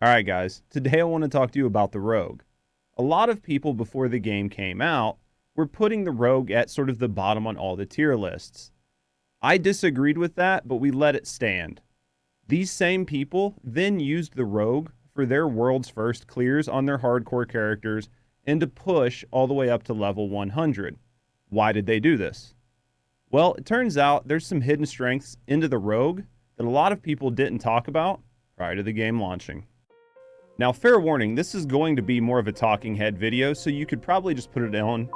Alright guys, today I want to talk to you about the Rogue. A lot of people before the game came out were putting the Rogue at sort of the bottom on all the tier lists. I disagreed with that, but we let it stand. These same people then used the Rogue for their world's first clears on their hardcore characters and to push all the way up to level 100. Why did they do this? Well, it turns out there's some hidden strengths into the Rogue that a lot of people didn't talk about prior to the game launching. Now, fair warning, this is going to be more of a talking head video, so you could probably just put it on.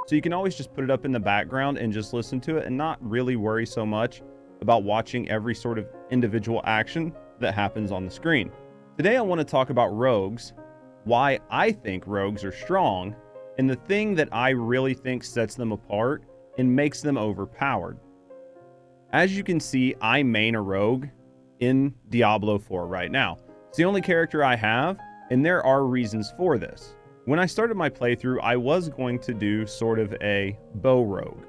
So you can always just put it up in the background and just listen to it and not really worry so much about watching every sort of individual action that happens on the screen. Today I want to talk about rogues, why I think rogues are strong, and the thing that I really think sets them apart and makes them overpowered. As you can see, I main a rogue in Diablo 4 right now. It's the only character I have, and there are reasons for this. When I started my playthrough, I was going to do sort of a bow rogue.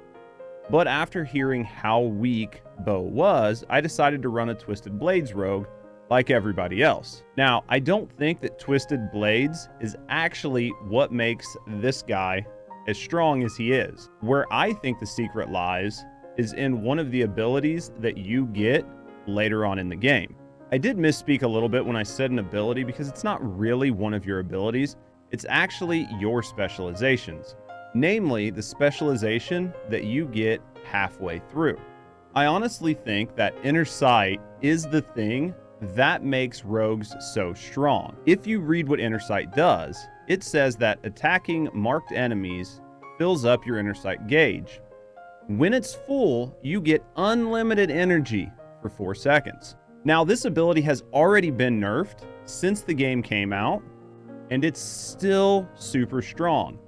But after hearing how weak bow was, I decided to run a Twisted Blades rogue like everybody else. Now, I don't think that Twisted Blades is actually what makes this guy as strong as he is. Where I think the secret lies is in one of the abilities that you get later on in the game. I did misspeak a little bit when I said an ability because it's not really one of your abilities. It's actually your specializations, namely the specialization that you get halfway through. I honestly think that Inner Sight is the thing that makes rogues so strong. If you read what Inner Sight does, it says that attacking marked enemies fills up your Inner Sight gauge. When it's full, you get unlimited energy for 4 seconds. Now, this ability has already been nerfed since the game came out, and it's still super strong.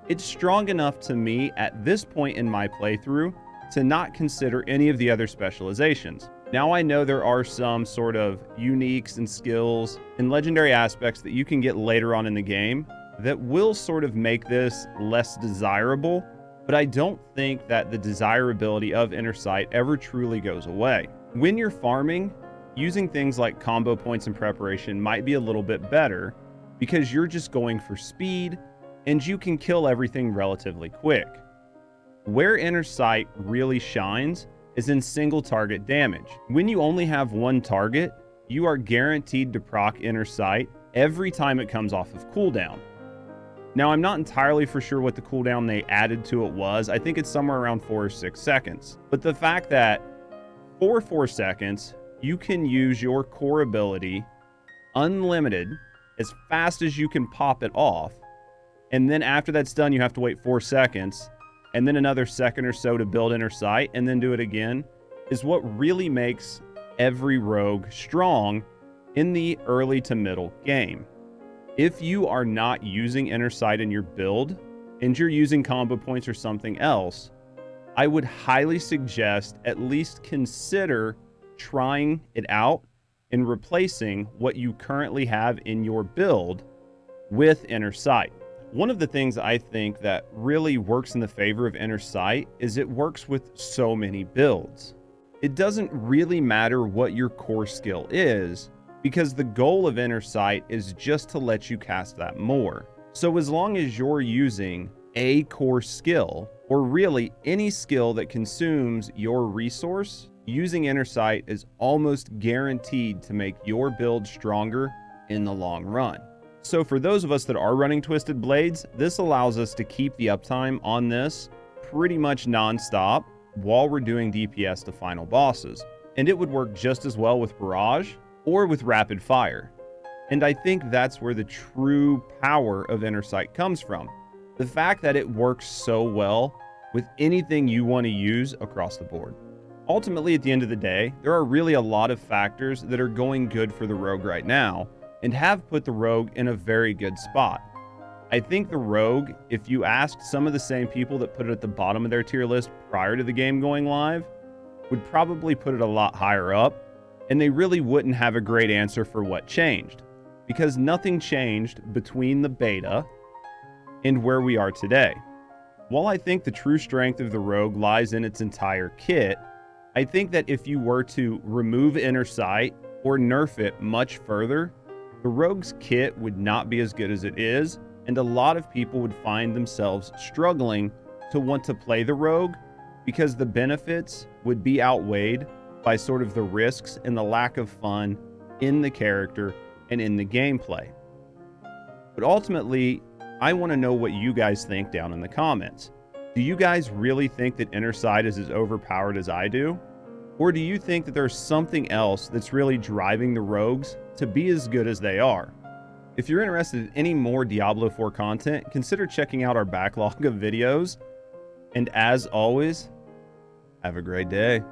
It's strong enough to me at this point in my playthrough to not consider any of the other specializations. Now, I know there are some sort of uniques and skills and legendary aspects that you can get later on in the game that will sort of make this less desirable, but I don't think that the desirability of Inner Sight ever truly goes away. When you're farming, using things like combo points and preparation might be a little bit better because you're just going for speed and you can kill everything relatively quick. Where Inner Sight really shines is in single target damage. When you only have one target, you are guaranteed to proc Inner Sight every time it comes off of cooldown. Now, I'm not entirely for sure what the cooldown they added to it was. I think it's somewhere around 4 or 6 seconds. But the fact that for 4 seconds, you can use your core ability unlimited as fast as you can pop it off. And then after that's done, you have to wait 4 seconds and then another second or so to build Inner Sight and then do it again, is what really makes every rogue strong in the early to middle game. If you are not using Inner Sight in your build and you're using combo points or something else, I would highly suggest at least consider trying it out and replacing what you currently have in your build with Inner Sight. One of the things I think that really works in the favor of Inner Sight is it works with so many builds. It doesn't really matter what your core skill is because the goal of Inner Sight is just to let you cast that more. So as long as you're using a core skill, or really any skill that consumes your resource, using Inner Sight is almost guaranteed to make your build stronger in the long run. So for those of us that are running Twisted Blades, this allows us to keep the uptime on this pretty much non-stop while we're doing DPS to final bosses. And it would work just as well with Barrage or with Rapid Fire. And I think that's where the true power of Inner Sight comes from. The fact that it works so well with anything you want to use across the board. Ultimately, at the end of the day, there are really a lot of factors that are going good for the Rogue right now and have put the Rogue in a very good spot. I think the Rogue, if you asked some of the same people that put it at the bottom of their tier list prior to the game going live, would probably put it a lot higher up, and they really wouldn't have a great answer for what changed, because nothing changed between the beta and where we are today. While I think the true strength of the Rogue lies in its entire kit, I think that if you were to remove Inner Sight or nerf it much further, the rogue's kit would not be as good as it is, and a lot of people would find themselves struggling to want to play the rogue because the benefits would be outweighed by sort of the risks and the lack of fun in the character and in the gameplay. But ultimately, I want to know what you guys think down in the comments. Do you guys really think that Inner Sight is as overpowered as I do? Or do you think that there's something else that's really driving the rogues to be as good as they are? If you're interested in any more Diablo 4 content, consider checking out our backlog of videos. And as always, have a great day.